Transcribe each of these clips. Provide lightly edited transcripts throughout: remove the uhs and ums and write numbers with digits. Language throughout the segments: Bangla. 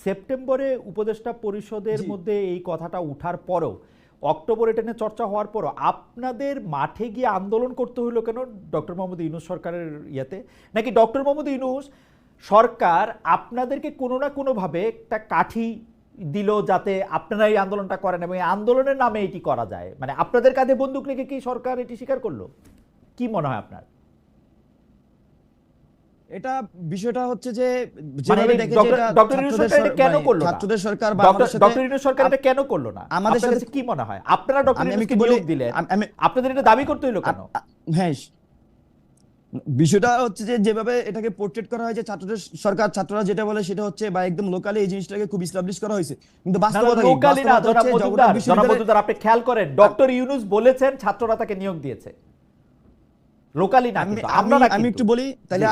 সেপ্টেম্বরে উপদেষ্টা পরিষদের মধ্যে এই কথাটা উঠার পরও, অক্টোবরে এটা নিয়ে চর্চা হওয়ার পরও আপনাদের মাঠে গিয়ে আন্দোলন করতে হইলো কেন ডক্টর মোহাম্মদ ইউনূস সরকারের ইয়েতে? নাকি ডক্টর মোহাম্মদ ইউনূস সরকার আপনাদেরকে কোনো না কোনোভাবে একটা কাঠি দিল যাতে আপনারা এই আন্দোলনটা করেন এবং এই আন্দোলনের নামে এটি করা যায়? মানে আপনাদের কাঁধে বন্দুক রেখে কি সরকার এটি স্বীকার করলো? কি মনে হয় আপনার? এটা বিষয়টা হচ্ছে যে মানে যেভাবে দেখে যে এটা ডক্টর ইউনূস সরকার এটা কেন করলো না? ছাত্রদের সরকার বা আমাদের সাথে ডক্টর ইউনূস সরকার এটা কেন করলো না? আমাদের আপনার সাথে কাছে কি মনে হয়? আপনারা ডক্টর ইউনূসকে নিয়োগ দিলেন, আপনাদের এটা দাবি করতে হলো কেন? হ্যাঁ, বিষয়টা হচ্ছে যে যেভাবে এটাকে পোর্ট্রেট করা হয় যে ছাত্রদের সরকার, ছাত্ররা যেটা বলে সেটা হচ্ছে বা একদম লোকালি এই জিনিসটাকে খুব এস্টাবলিশ করা হয়েছে, কিন্তু বাস্তবতা লোকালি না। জনাব মজুমদার, আপনি খেয়াল করেন, ডক্টর ইউনূস বলেছেন ছাত্ররা তাকে নিয়োগ দিয়েছে, লোকালি না। আমি একটু বলি তাহলে,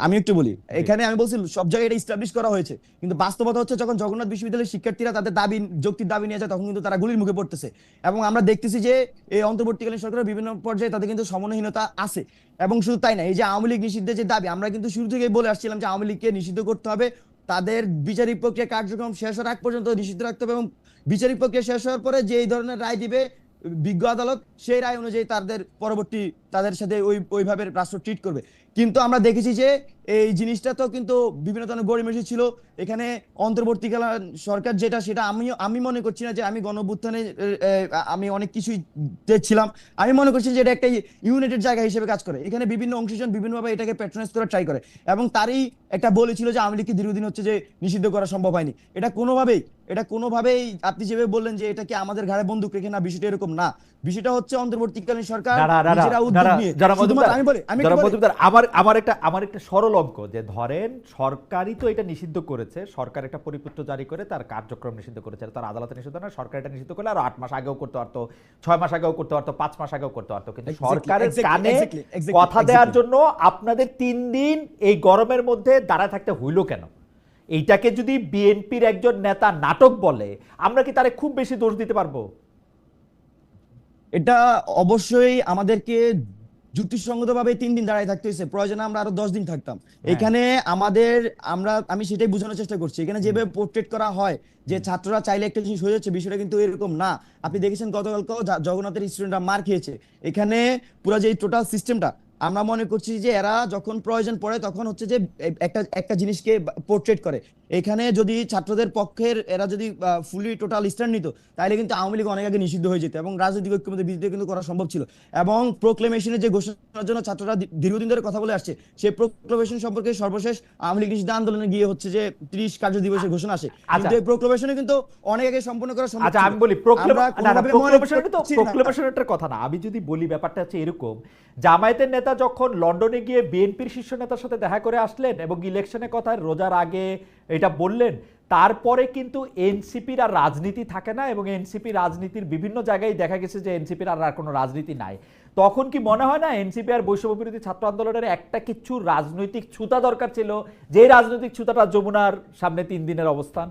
আমি একটু বলি এখানে আমি বলছি সব জায়গায় এটা এস্টাবলিশ করা হয়েছে, কিন্তু বাস্তবতা হচ্ছে যখন জগন্নাথ বিশ্ববিদ্যালয়ের শিক্ষার্থীরা তাদের দাবি, যৌক্তিক দাবি নিয়ে যায় তখন কিন্তু তারা গুলির মুখে পড়তেছে। এবং আমরা দেখতেছি যে এই অন্তর্বর্তীকালীন সরকারের বিভিন্ন পর্যায়ে তাদের কিন্তু সমন্বয়হীনতা আছে। এবং শুধু তাই না, এই যে আওয়ামী লীগ নিষিদ্ধের যে দাবি, আমরা কিন্তু শুরু থেকেই বলে আসছিলাম যে আওয়ামী লীগকে নিষিদ্ধ করতে হবে, তাদের বিচারিক প্রক্রিয়া কার্যক্রম শেষ হওয়ার আগ পর্যন্ত নিষিদ্ধ রাখতে হবে, এবং বিচারিক প্রক্রিয়া শেষ হওয়ার পরে যে এই ধরনের রায় দিবে বিজ্ঞ আদালত, সেই রায় অনুযায়ী তাদের পরবর্তী তাদের সাথে ওইভাবে রাষ্ট্র ট্রিট করবে। কিন্তু আমরা দেখেছি যে এই জিনিসটা তো কিন্তু বিভিন্ন ধরনের গড়িমসি ছিল। এখানে অন্তর্বর্তীকালীন সরকার যেটা, সেটা আমি মনে করছি না যে আমি গণঅভ্যুত্থানে আমি অনেক কিছুই ছিলাম, আমি মনে করছি যে এটা একটা ইউনাইটেড জায়গা হিসেবে কাজ করে। এখানে বিভিন্ন অংশজন বিভিন্নভাবে এটাকে প্যাট্রোনাইজ করার ট্রাই করে, এবং তারই একটা বলেছিল যে আওয়ামী লীগকে দীর্ঘদিন হচ্ছে যে নিষিদ্ধ করা সম্ভব হয়নি। এটা কোনোভাবেই আপনি যেভাবে বললেন যে এটা কি আমাদের ঘাড়ে বন্দুক রেখে, না, বিষয়টা এরকম না। বিষয়টা হচ্ছে অন্তর্বর্তীকালীন সরকার নিজেরা উদ্যোগ নিয়ে। আমার একটা সরল অঙ্ক, যে ধরেন সরকারই তো এটা নিষিদ্ধ করেছে, সরকার একটা পরিপত্র জারি করে তার কার্যক্রম নিষিদ্ধ করেছে, তার আদালতে নিষিদ্ধ না, সরকার এটা নিষিদ্ধ করলে আরো 8 মাস আগেও করতে পারতো, 6 মাস আগেও করতে পারতো, 5 মাস আগেও করতে পারতো, কিন্তু সরকারের কানে কথা দেওয়ার জন্য আপনাদের 3 দিন এই গরমের মধ্যে দাঁড়ায় থাকতে হইল কেন? এইটাকে যদি বিএনপির একজন নেতা নাটক বলে, আমরা কি তারে খুব বেশি দোষ দিতে পারবো? এটা অবশ্যই আমাদেরকে যুক্তিসঙ্গতভাবে 3 দিন দাঁড়ায় থাকতে হয়েছে, প্রয়োজনে আমরা আরো 10 দিন থাকতাম। এখানে আমি সেটাই বোঝানোর চেষ্টা করছি। এখানে যেভাবে পোর্ট্রেট করা হয় যে ছাত্ররা চাইলে একটা জিনিস হয়ে যাচ্ছে, বিষয়টা কিন্তু এরকম না। আপনি দেখেছেন গতকালকেও জগন্নাথের স্টুডেন্টরা মার খেয়েছে। এখানে পুরো যে টোটাল সিস্টেমটা, আমরা মনে করছি যে এরা যখন প্রয়োজন পড়ে তখন হচ্ছে যে একটা জিনিসকে পোর্ট্রেট করে। এখানে যদি ছাত্রদের পক্ষের এরা যদি ফুলি টোটাল স্ট্যান্ড নিত, তাহলে কিন্তু আওয়ামী লীগ অনেক আগে নিষিদ্ধ হয়ে যেত এবং রাজনৈতিক ঐক্যমত্যের ভিত্তিতে কিন্তু করা সম্ভব ছিল। এবং প্রোক্লেমেশনে যে ঘোষণার জন্য ছাত্ররা দীর্ঘদিন ধরে কথা বলে আসছে, সেই প্রোক্লেমেশন সম্পর্কে সর্বশেষ আওয়ামী লীগ নিষিদ্ধ আন্দোলনে গিয়ে হচ্ছে যে 30 কার্য দিবসের ঘোষণা আসে, কিন্তু এই প্রোক্লেমেশনে কিন্তু অনেক আগে সম্পন্ন করা সম্ভব। আচ্ছা, আমি বলি প্রোক্লেমেশনের কথা না, আমি যদি বলি ব্যাপারটা হচ্ছে এরকম, জামায়াতের নেতা যখন লন্ডনে গিয়ে বিএনপির শীর্ষ নেতার সাথে দেখা করে আসলেন এবং ইলেকশনের কথা রোজার আগে এটা বললেন, তারপরে কিন্তু এনসিপির আর রাজনীতি থাকে না, এবং এনসিপি রাজনীতির বিভিন্ন জায়গায় দেখা গেছে যে এনসিপির আর কোনো রাজনীতি নাই। তখন কি মনে হয় না এনসিপি আর বৈষম্য বিরোধী ছাত্র আন্দোলনের একটা কিছু রাজনৈতিক ছুতা দরকার ছিল, যে রাজনৈতিক ছুতাটা যমুনার সামনে 3 দিনের অবস্থান?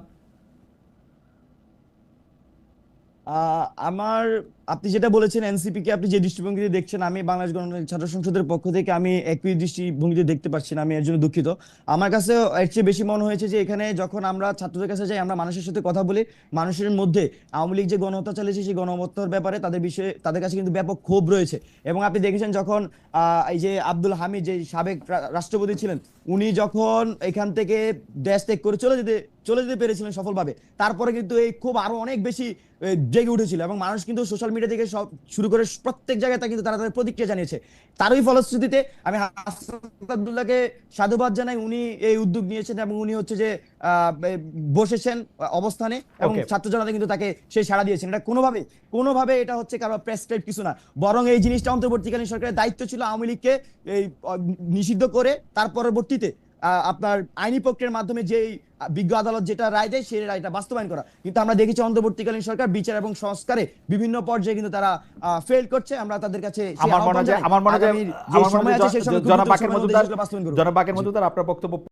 আপনি যেটা বলেছেন এনসিপি কে আপনি যে দৃষ্টিভঙ্গিতে দেখছেন, আমি বাংলাদেশ ছাত্র সংসদের পক্ষ থেকে আমি একই দৃষ্টিভঙ্গিতে দেখতে পাচ্ছি না, আমি এর জন্য দুঃখিত। আমার কাছে এর চেয়ে বেশি মনে হয়েছে যে এখানে যখন আমরা ছাত্রদের কাছে যাই, আমরা মানুষের সাথে কথা বলি, মানুষের মধ্যে আওয়ামী লীগ যে গণহত্যা চালিয়েছে সেই গণহত্যার ব্যাপারে তাদের কাছে কিন্তু ব্যাপক ক্ষোভ রয়েছে। এবং আপনি দেখেছেন যখন এই যে আব্দুল হামিদ, যে সাবেক রাষ্ট্রপতি ছিলেন, উনি যখন এখান থেকে দেশ ত্যাগ করে চলে যেতে পেরেছিলেন সফলভাবে, তারপরে কিন্তু এই ক্ষোভ আরো অনেক বেশি জেগে উঠেছিল, এবং মানুষ কিন্তু সোশ্যাল মিডিয়া থেকে সব শুরু করে প্রত্যেক জায়গায় কিন্তু তারা তাদের প্রতিক্রিয়া জানিয়েছে। তারই ফলশ্রুতিতে আমি হাসান আব্দুল্লাহকে সাধুবাদ জানাই, উনি এই উদ্যোগ নিয়েছেন এবং উনি হচ্ছে যে বসেছেন অবস্থানে, এবং ছাত্র জনতা কিন্তু তাকে সেই সাড়া দিয়েছেন। এটা কোনোভাবে এটা হচ্ছে কারো প্রেসক্রাইব কিছু না, বরং এই জিনিসটা অন্তর্বর্তীকালীন সরকারের দায়িত্ব ছিল আওয়ামী লীগকে এই নিষিদ্ধ করে তার পরবর্তীতে আপনার আইনি প্রক্রিয়ার মাধ্যমে যেই বিজ্ঞ আদালত যেটা রায় দেয় সেই রায়টা বাস্তবায়ন করা। কিন্তু আমরা দেখেছি অন্তর্বর্তীকালীন সরকার বিচার এবং সংস্কারে বিভিন্ন পর্যায়ে কিন্তু তারা ফেল করছে। আমরা তাদের কাছে আমার মনে হয় জনাব বাকের মজুমদার আপনার বক্তব্য